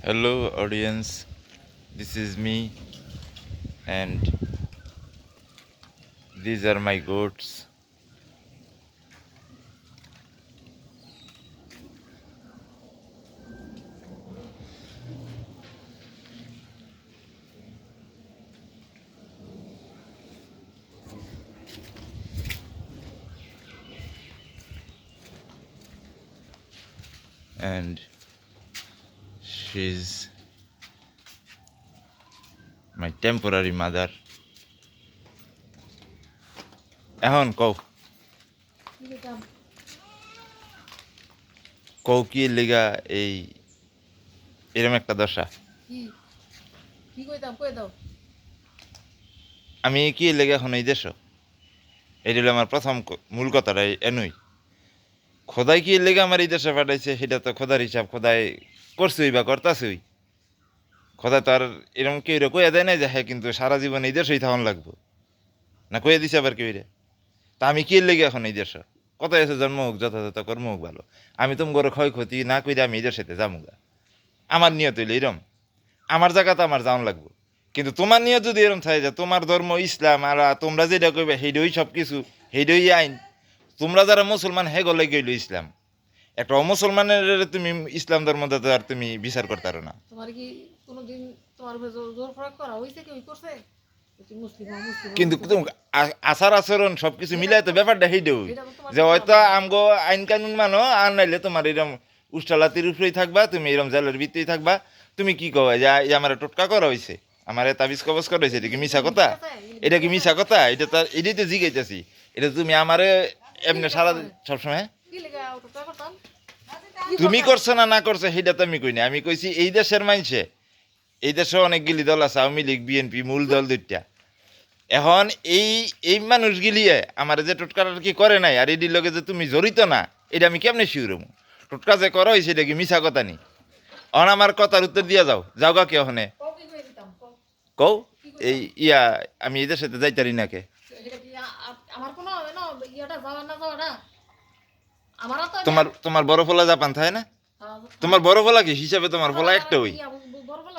Hello, audience. This is me, and these are my goats. And she's my temporary mother. এখন কও কও কি লেগা এই এরকম একটা দশা আমি কি লেগে এখন এই দেশ এটা হলো আমার প্রথম মূল কথাটা এনুই খোদাই কি লেগে আমার এই দেশে পাঠাইছে সেটা তো খোদার হিসাব খোদাই করছই বা করতাছই খোদা তো আর এরকম কেউ কইয়া দেয় নাই যে হ্যাঁ কিন্তু সারা জীবন এই দেশেই থাকুন লাগবো না কইয়া দিছে আবার কেউ রে তা আমি কি লেগে এখন এই দেশ কত আছে জন্ম হোক যথাযথ কর্ম হোক ভালো আমি তুমি করে ক্ষয়ক্ষতি না কইরা আমি এই দেশেতে যামুগা আমার নিয়ত হইলে এরম আমার জায়গাতে আমার যাওয়ান লাগবো কিন্তু তোমার নিয়ত যদি এরম থাকে যে তোমার ধর্ম ইসলাম আর তোমরা যেটা কইবে সেইটাই সব কিছু সেইটাই আইন তোমরা যারা মুসলমান হে গলে গইল ইসলাম একটা অমুসলমানের তুমি ইসলাম ধর্মতে আর তুমি বিচার করতে পারো না তোমার কি কোনোদিন তোমার উপরে জোর প্রয়োগ করা হয়েছে কেউ করছে কিন্তু আচার আচরণ সবকিছু মিলাই তো ব্যাপারটা সেইটাও যে হয়তো আমগো আইন কানুন মানো আর নাইলে তোমার এরকম উষ্টালাতির উপরেই থাকবা তুমি এরকম জেলের ভিতরেই থাকবা তুমি কি কবা যে আমার টোটকা করা হয়েছে আমার তাবিজ কবজ করা হয়েছে এটা কি মিশা কথা এটা কি মিশা কথা এটা তো এটাই তো জিগাইতেছি এটা তুমি আমারে এমনি সারা সবসময় তুমি করছো না না করছো সেটা তো আমি কই না আমি কইছি এই দেশের মাইনছে এই দেশে অনেকগুলি দল আছে আওয়ামী লীগ বিএনপি মূল দল দুইটা এখন এই এই মানুষগুলিয়ে আমার যে টোটকাটা কি করে নাই আর এটির লগে যে তুমি জড়িত না এটা আমি কেমনে শিউরম টোটকা যে করা হয়েছে এটা কি মিশা কথা নি অন আমার কথার উত্তর দিয়া যাও যাও গা কে ওখানে কও এই ইয়া আমি এদের সাথে যাইতারি না কে তোমার তোমার বড় ফলা জাপান থাকে না তোমার বড় ফলা কি হিসাবে তোমার ফলা একটা ওই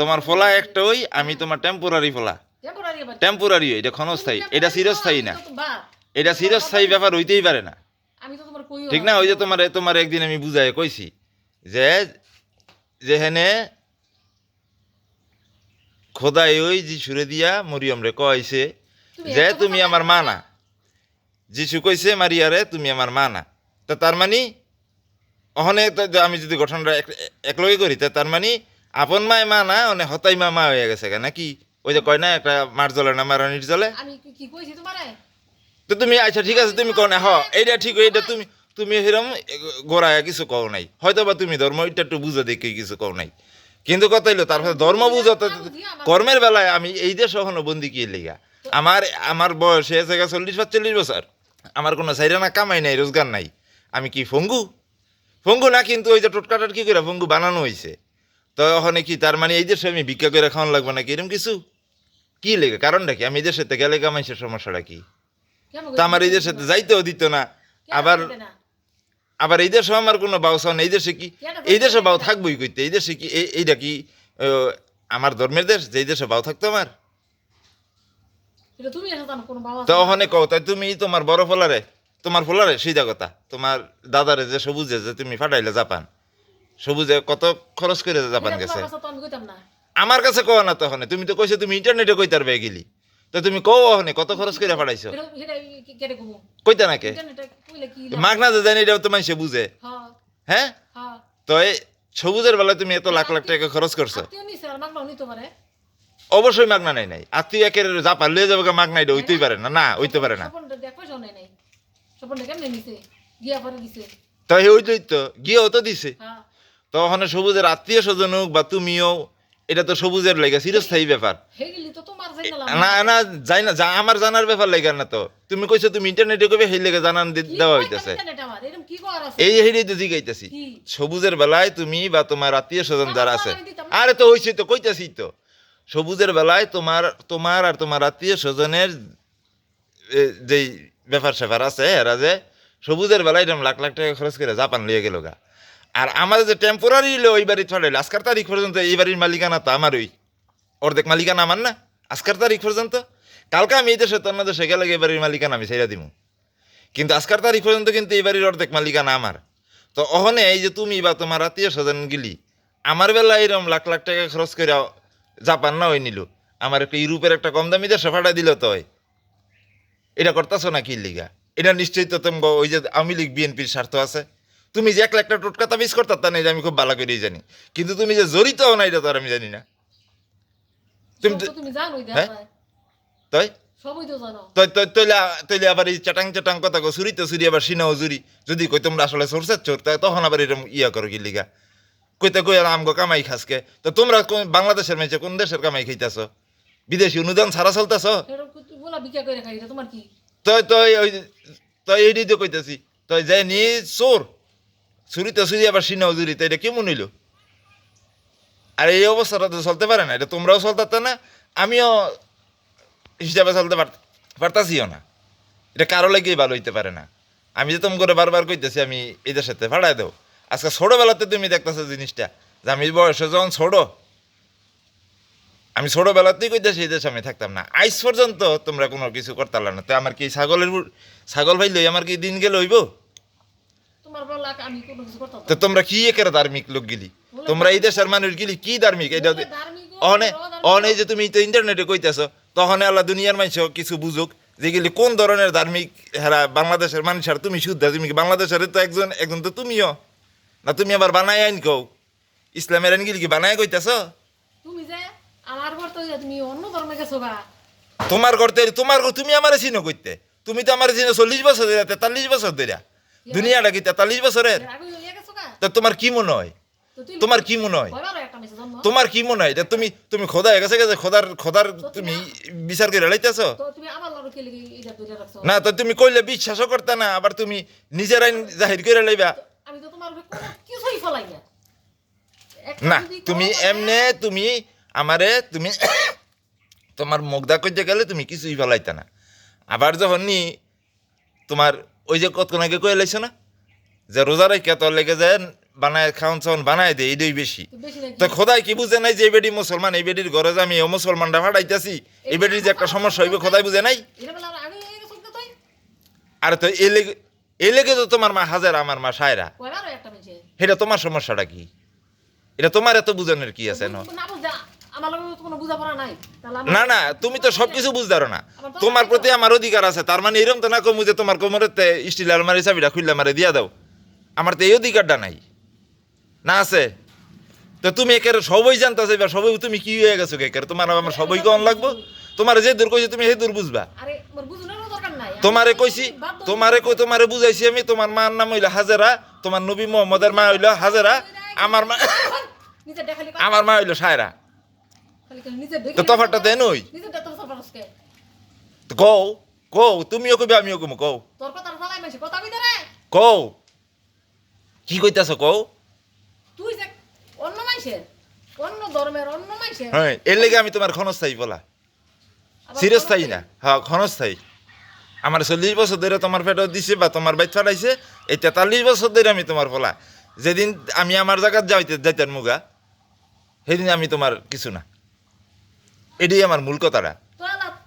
তোমার ফলা একটা ওই আমি তোমার টেম্পোরারি ফলা টেম্পোরারি এটা ক্ষণস্থায়ী এটা চিরস্থায়ী না এটা চিরস্থায়ী ব্যাপার হইতেই পারে না ঠিক না ওই যে তোমার তোমার একদিন আমি বুঝাই কইছি যে যেখানে খোদাই ওই যিশুরে দিয়া মরিয়ম রে কইছে যে তুমি আমার মা না যিশু কইছে মারিয়ারে তুমি আমার মা না তা তার মানে অহনে আমি যদি গঠনটা একলগে করি তা তার মানে আপন মায় মা না অনে হতাই মা মা হয়ে গেছে নাকি ওই যে কয় না একটা মার জ্বলে না মারানির জ্বলে তো তুমি আচ্ছা ঠিক আছে তুমি কও না হ এইটা ঠিক এইটা তুমি তুমি সেরকম গোড়ায় কিছু কও নাই হয়তো বা তুমি ধর্ম এটা একটু বুঝে দেখে কিছু কও নাই কিন্তু কথা হইলো তারপরে ধর্ম বুঝো কর্মের বেলায় আমি এই দেশ এখনো বন্দি কি লেগা আমার আমার বয়স হয়েছে 40-45 বছর আমার কোনো সাইরানা কামাই নাই রোজগার নাই আমি কি ফঙ্গু ফঙ্গু না কিন্তু ওই যে টোটকাটার কি করে ফঙ্গু বানানো হয়েছে তো ওখানে কি তার মানে এই দেশে আমি ভিক্ষা করে খাওয়ান লাগবে নাকি এরকম কিছু কি লেগে কারণটা কি আমি এই দেশে গেলে কামাইছে সমস্যাটা কি তা আমার এই দেশে যাইতেও দিত না আবার আবার এই দেশে আমার কোনো বাউসাও নেই এই দেশে কি এই দেশে বাউ থাকবোই কইতে এই দেশে কি এইটা কি আমার ধর্মের দেশ যে দেশে বাউ থাকতো আমার তো ওখানে কও তাই তুমি তোমার বড় ফলারে সিধা কথা তোমার দাদারে যে সবুজে যে তুমি ফাটাইলে জাপান সবুজে কত খরচ করে জাপান গেছে আমার কাছে কও না তখন তুমি তো কইছো তুমি ইন্টারনেটে কইতার বে গেলি তো তুমি কও ওখানে কত খরচ করে ফাটাইছো কইতা নাকে মাগনা যে জানি এটাও তো মানুষে বুঝে হ্যাঁ তো এই সবুজের বেলায় তুমি এত লাখ লাখ টাকা খরচ করছো অবশ্যই মাগনা নাই নাই আত্মীয় একের জাপান লয়ে যাবে মাগনা এটা হইতেই পারে না না হইতে পারে না তো ওইটাই তো গিয়েও তো দিছে তো ওখানে সবুজের আত্মীয় স্বজন হোক বা তুমিও এটা তো সবুজের লেগে চিরস্থায়ী ব্যাপার না না যাই না আমার জানার ব্যাপার লেগে না তো তুমি কইছো তুমি ইন্টারনেটে কইবে সেই লেগে জানান দেওয়া হইতাছে এই হেডেই তো জিগাইতাছি সবুজের বেলায় তুমি বা তোমার আত্মীয় স্বজন যারা আছে আরে তো হইছে তো কইতাছি তো সবুজের বেলায় তোমার তোমার আর তোমার আত্মীয় স্বজনের যেই ব্যাপার স্যাপার আছে এরা যে সবুজের বেলায় এরকম লাখ লাখ টাকা খরচ করে জাপান লিয়ে গেল গা আর আমাদের যে টেম্পোরারি হলো ওই বাড়ি ছড়াইলো আজকের তারিখ পর্যন্ত এই বাড়ির মালিকানা তো আমার ওই অর্ধেক মালিকানা আমার না আজকের তারিখ পর্যন্ত কালকে আমি এই দেশে তন্য দেশে গেলে এই বাড়ির মালিকানা আমি ছেড়ে দিব কিন্তু আজকের তারিখ পর্যন্ত কিন্তু এই বাড়ির অর্ধেক মালিকানা আমার তো অহনে এই যে তুমি বা তোমার আত্মীয় স্বজন গিলি আমার বেলা এরকম লাখ লাখ টাকা খরচ করে জাপান না ওই নিল আমার একটা ইউরোপের একটা কম দামি দেশে ফাটা দিল তো এটা করতেছো না কি লিগা এটা নিশ্চয়ই তো তুমি ওই যে আওয়ামী লীগ বিএনপির স্বার্থ আছে তুমি যে এক লাখ টাকা টোটকা তাবিজ করতে তা না এটা আমি খুব ভালো করেই জানি কিন্তু তুমি যে জড়িত হও না এটা তো আর আমি জানি না তুমি সব তো তুমি জানোই হ্যাঁ? দেখায় তাই সবই তো জানো তৈলে আবার এই চাটাং চাটাং কথা কো চুরি তো চুরি আবার সিনাও চুরি যদি কই তোমরা আসলে চোরসার চোর তাই তখন আবার এরকম ইয়া করো কি লিগা কইতে কই আমগো কামাই খাসকে তো তোমরা বাংলাদেশের মেয়েছে কোন দেশের কামাই খাইতেছ বিদেশি অনুদান ছাড়া চলতেছ সেটা তুই বলা বিক্রি করে খাই এটা তোমার কি তই তই ওই তই এইটাই তো কইতেছি তই যাই নি চোর চুরি তো চুরি আবার সিনাও চুরি তো এটা কেমন হইল আর এই অবস্থাটা তো চলতে পারে না এটা তোমরাও চলতে না আমিও হিসাবে চলতে পারতাছিও না এটা কারো লাগেই ভালো হইতে পারে না আমি যে তুমি করে বারবার কইতেছি আমি এদের সাথে ভাড়ায় দেও আজকে ছোটোবেলাতে তুমি দেখতেছো জিনিসটা যে আমি বয়সে যখন ছোটো আমি ছোটোবেলাতেই কইতেছি এই দেশে আমি থাকতাম না আইস পর্যন্ত তোমরা কোনো কিছু করতে পারলা না তো আমার কি ছাগল ভাই লই আমার কি দিন গেলে হইব তোমার বলা আমি কোনো কিছু করতাম তো তোমরা কি একের ধার্মিক লোক গিলি তোমরা এই দেশের মানুষ গিলি কি ধার্মিক এটা অনে যে তুমি তো ইন্টারনেটে কইতেছো তখন আল্লাহ দুনিয়ার মানুষ কিছু বুঝুক যেগুলি কোন ধরনের ধার্মিক হেরা বাংলাদেশের মানুষ আর তুমি শুদ্ধ তুমি কি বাংলাদেশের তো একজন তো তুমিও না তুমি আবার বানায় আইন কও ইসলামের আইনগুলি কি বানায় কইতেছো তুমি যে আমার ঘর তো তুমি অন্য ধর্মে গেছো গা তোমার করতে তুমি আমার চিনো কইতে তুমি তো আমার চিনো 40 বছর ধরে 43 বছর ধরে দুনিয়াটা কি 43 বছরের এর আগে হইয়া গেছো গা তা তোমার কি মনে হয় তো তুই তোমার কি মনে হয় কয়বার একটা মেসেজ জন্ম তোমার কি মনে হয় এটা তুমি খোদা হয়ে গেছে গেছে খোদার তুমি বিচার করে লাইতেছো তো তুমি আমার লড় কে লাগি এটা ধরে রাখছো না তো তুমি কইলে বিশ্বাসও করতে না আবার তুমি নিজের আইন জাহির করে লাইবা আমি তো তোমার উপরে কোনো কিছুই ফলাই না একটা না যদি তুমি কোনো এমনে তুমি আমারে তুমি তোমার মুগ্ধা করতে গেলে তুমি কিছুই ফেলাইতে না আবার যখন নি তোমার ওই যে কতক্ষণ আগে কয়ে লাইছো না যে রোজা রেখে তোর লেগে যায় বানায় খাওয়ান চাওয়ান বানায় দেয় এইটাই বেশি তো বেশি নাকি তো খোদাই কি বুঝে নাই যে এই বেটি মুসলমান এই বেটির ঘরে যে আমি ও মুসলমানটা ফাটাইতেছি এই বেটির যে একটা সমস্যা হইবে খোদাই বুঝে নাই এটা বলে আগে হইয়া গেছো তো তুই আর তো এই লেগে তো তোমার মা হাজার আমার মা সায়রা কয়বার একটা মেসেজ এটা তোমার সমস্যাটা কি এটা তোমার এত বুঝানোর কি আছে না না বুঝা আমার লগে তো কোনো বুঝাপড়া নাই তাহলে আমার না না তুমি তো সবকিছু বুঝতে পারো না তোমার প্রতি আমার অধিকার আছে তার মানে এরকম তো না কমু যে তোমার কোমরেতে স্টিল আলমারি চাবিটা খুললে আমারে দিয়া দাও আমার তো এই অধিকারটা নাই না আছে তো তুমি একের সবই জানতেছো এবার সবই তুমি কি হয়ে গেছো একের তোমার আমার সবই কম লাগবো তোমার যে দূর কইছি তুমি হে দূর বুঝবা আরে মোর বুঝানোর দরকার নাই তোমারে কইছি তোমারে বুঝাইছি আমি তোমার মার নাম হইলো হাজেরা তোমার নবী মোহাম্মদের মা হইলো হাজেরা আমার মা নিজে দেখালি আমার মা হইলো সায়রা খালি নিজে দেখে তো তফাৎটা দেন ওই নিজে দেখতে সরপারসকে তো কও তুমিও কইবে আমিও কমু কও তোর কথা ফালাই মাইছে কথা কই রে কও কি কইতাছ কও তুই যে অন্য মাইছের অন্য ধর্মের অন্য মাইছের হ্যাঁ এর লেগে আমি তোমার ক্ষণস্থায়ী বলা চিরস্থায়ী না হ্যাঁ ক্ষণস্থায়ী আমার 40 বছর ধরে তোমার পেটে দিছে বা তোমার বাইত ফাটাইছে এই 43 বছর ধরে আমি তোমার বলা যেদিন আমি আমার জায়গায় যাইতেন মুগা সেদিন আমি তোমার কিছু না এটাই আমার মূল কথাটা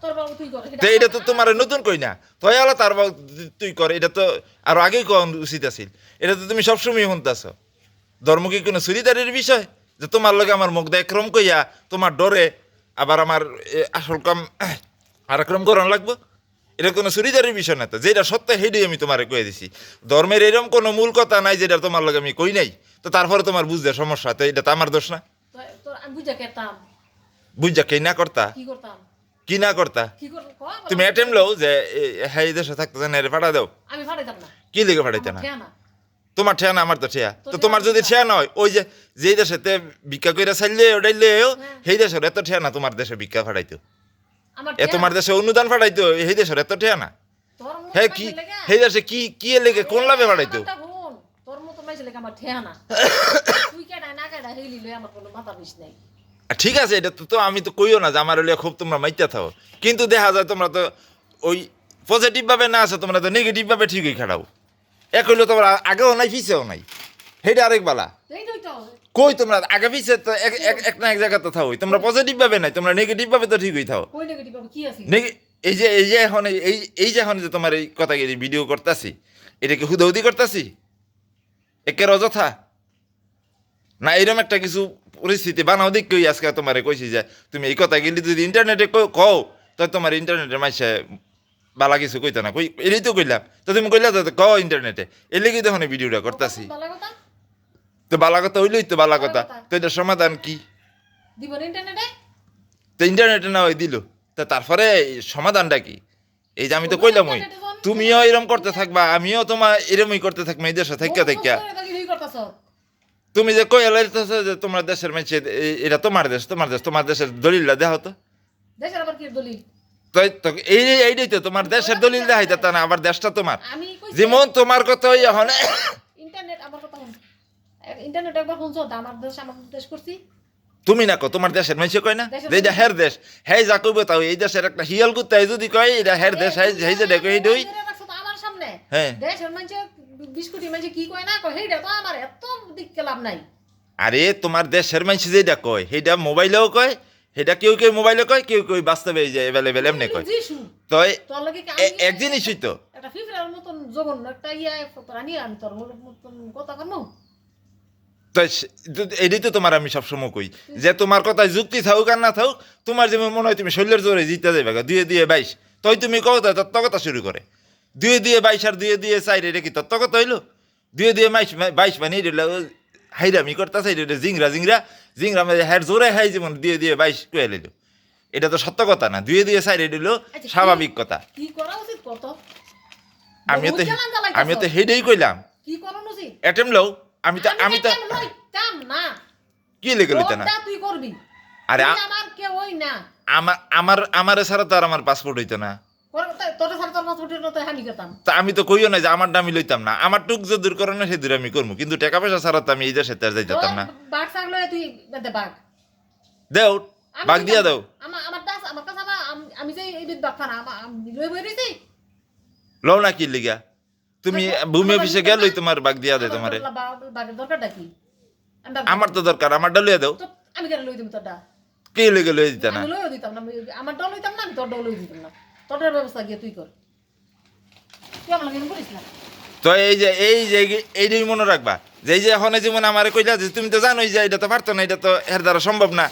তোর বাবু তুই কর তো এটা তো তোমার নতুন কই না তই আলো তার তুই কর এটা তো আরো আগেই কোন উচিত আছিল এটা তো তুমি সবসময় শুনতেছ ধর্ম কি কোনো চুরিদারির বিষয় যে তোমার লগে আমার মুখ একরম কইয়া তোমার ডরে আবার আমার আসল কাম আর একরম করানো লাগবো এটা কোনো চুরিদারির বিষয় না তো যেটা সত্য সেইটাই আমি তোমারে কয়ে দিছি ধর্মের এরকম কোনো মূল কথা নাই যেটা তোমার লগে আমি কই নাই তো তারপরে তোমার বুঝতে সমস্যা তো এটা তো আমার দোষ না তোর আমি বুঝা কেতাম বুঝা কে না করতা কি করতাম কি না করতা কি কর তুমি অ্যাটেম লও যে হ্যাঁ এই দেশে থাকতে চান ফাটা দাও আমি ফাটাইতাম না কি লিখে ফাটাইতে না ঠিয়া না তোমার ঠেয়া না আমার তো ঠেয়া তো তো তোমার যদি ঠেয়া নয় ওই যে যেই দেশেতে ভিক্ষা কইরা চাইলে ওটাইলেও হ্যাঁ। সেই দেশের এত ঠেয়া না তোমার দেশে ভিক্ষা ফাটাইতো আমার তোমার দেশে অনুদান ফাটাইতো সেই দেশের এত ঠেয়া না তোর মতো হ্যাঁ কি সেই দেশে কি এর লেগে কোন লাভে ফাটাইতো তোর মতো মাইছে লেগে আমার ঠিয়া না তুই কেডা না কেডা হেলি লই আমার কোনো মাথা বিষ নাই ঠিক আছে এটা তো আমি তো কইও না যে আমার হলে খুব তোমরা মাইতে থাও কিন্তু দেখা যায় তোমরা তো ওই পজিটিভ ভাবে না আছে তোমরা তো নেগেটিভ ভাবে ঠিকই খাটাও এক হইলো তোমার আগেও নাই পিছেও নাই হেটা আরেক বালা এইটাই তো কই তোমরা আগে পিছে তো এক না এক জায়গা তো থাও তোমরা পজিটিভ ভাবে নাই তোমরা নেগেটিভ ভাবে তো ঠিকই থাও কই নেগেটিভ বাবা কি আছে এই যে এখন এই যে এখন যে তোমার এই কথা ভিডিও করতেছি এটা কি হুদাহুদি করতেছি একের অযথা না এরকম একটা কিছু পরিস্থিতি বানাও দেখি আজকে তোমারে কইছি যে তুমি এই কথা গেলি যদি ইন্টারনেটে কও তো তোমার ইন্টারনেটের মাইসে বালা কিছু কইতো না কই এটাই তো কইলাম তো তুমি কইলা তো কও ইন্টারনেটে এর লেগে তখন এই ভিডিওটা করতেছি ভালো কথা তো বালা কথা হইলই তো বালা কথা তো এটার সমাধান কি দিব না ইন্টারনেটে তো ইন্টারনেটে না ওই দিল তা তারপরে সমাধানটা কি এই যে আমি তো কইলাম ওই তুমিও এরম করতে থাকবা আমিও তোমার এরমই করতে থাকবো এই দেশে থাইকা থাইকা তুমি যে কই এলাইতেছো যে তোমার দেশের মেয়ে এটা তোমার দেশ তোমার দেশের দলিলটা দেখাও তো দেশের আবার কি দলিল তাই তো এইটাই তো তোমার দেশের দলিল দেখাইতে তা না আবার দেশটা তোমার আমি কইছি যেমন তোমার কথা ওই এখন ইন্টারনেট আমার কথা শুন ইন্টারনেট একবার শুনছো আমার দেশ করছি তুমি না কো তোমার দেশের মেয়ে কয় না যে এটা হের দেশ হ্যাঁ যা কইব তাও এই দেশের একটা হিয়াল কুত্তাই যদি কয় এটা হের দেশ হ্যাঁ যে দেখো এই দই আমার সামনে হ্যাঁ দেশের মানুষ 20 কোটি মানুষ কি কয় না কয় সেইটা তো আমার এত দিক লাভ নাই আরে তোমার দেশের মানুষ যেটা কয় সেটা মোবাইলেও কয় সেটা কেউ কেউ মোবাইলে কয় কেউ কেউ বাস্তবে এই যে এভেলেবেল এমনি কয় তো তোর লাগে কি এক জিনিসই তো একটা ফিফরার মতন জঘন্য একটা ইয়া প্রাণী আমি তোর মতন কথা কমু তো এটাই তো তোমার আমি সবসময় কই যে তোমার কথায় যুক্তি থাকুক আর না থাকুক তোমার যেমন মনে হয় তুমি শৈলের জোরে জিতে যাবে 2-2-22 তই তুমি কও তত্ত্ব কথা শুরু করে 2-2-22 আর 2-2-4 এটা কি তত্ত্ব কথা হইলো 2-2-22 মানে এটা হাইরামি করতেছে এটা জিংরা মানে হ্যার জোরে হাই যেমন 2-2-22 কয়ে লইল এটা তো সত্য কথা না 2-2-4 এটা হইলো স্বাভাবিক কথা কি করা উচিত কত আমিও তো হেডেই কইলাম কি করা উচিত অ্যাটেম্প লও আমি তো কাম না কি লেগে লইতে না তুই করবি আরে আমার কে ওই না আমার ছাড়া তো আর আমার পাসপোর্ট হইতো না তোর সাথে তোর পাসপোর্টের মতো আমি করতাম তা আমি তো কইও না যে আমার দামি লইতাম না আমার টুক যে দূর করে না সে দূর আমি করবো কিন্তু টাকা পয়সা ছাড়া তো আমি এই দেশে তার যাইতাম না বাঘ ছাগল তুই বাঘ দেও বাগ দিয়া দাও আমার কাছে আমি যে এই বাঘ খানা আমি লই বই রইছি লও না কি লিগা তুমি ভূমি অফিসে গেলই তোমার বাগ দিয়া দেয় তোমারে বাঘের দরকারটা কি আমার তো দরকার আমার লইয়া দাও আমি কেন লই দিব তোরটা কে লেগে লই দিতা না আমি লইও দিতাম না আমার ডল লইতাম না আমি তোর ডল লই দিতাম না তোর ব্যবস্থা গিয়ে তুই কর তুই আমার লাগে করিস না তো এইটাই মনে রাখবা যে এই যে এখন যেমন আমার কইলা যে তুমি তো জানোই যে এটা তো পারতো না এটা তো এর দ্বারা সম্ভব না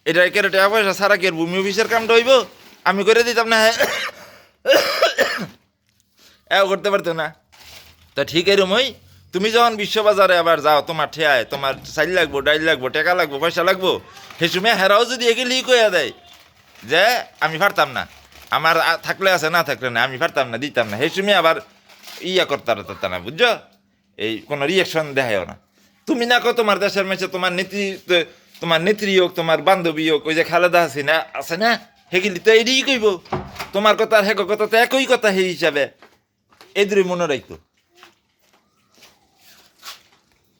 এটা কেটে টাকা পয়সা সারা কি ভূমি অফিসের কামটা হইব আমি করে দিতাম না হ্যাঁ এও করতে পারতো না তা ঠিক এরমই তুমি যখন বিশ্ববাজারে আবার যাও তোমার ঠেয়ায় তোমার চাল লাগবো ডাইল লাগবো টাকা লাগবো পয়সা লাগবো সে সময় হেরাও যদি এগুলি কইয়া দেয় যে আমি পারতাম না আমার থাকলে আছে না থাকলে না আমি পারতাম না দিতাম না সেই সময় আবার ইয়া করতে না বুঝছো এই কোনো রিয়াকশন দেখায়ও না তুমি না কো তোমার দেশের মেছে তোমার নেত্রী হোক তোমার বান্ধবী হোক ওই যে খালেদা হাসিনা আছে না হেগিলি তো এইটাই কইব তোমার কথা আর হেক কথা তো একই কথা সেই হিসাবে এদের মনে রাখতো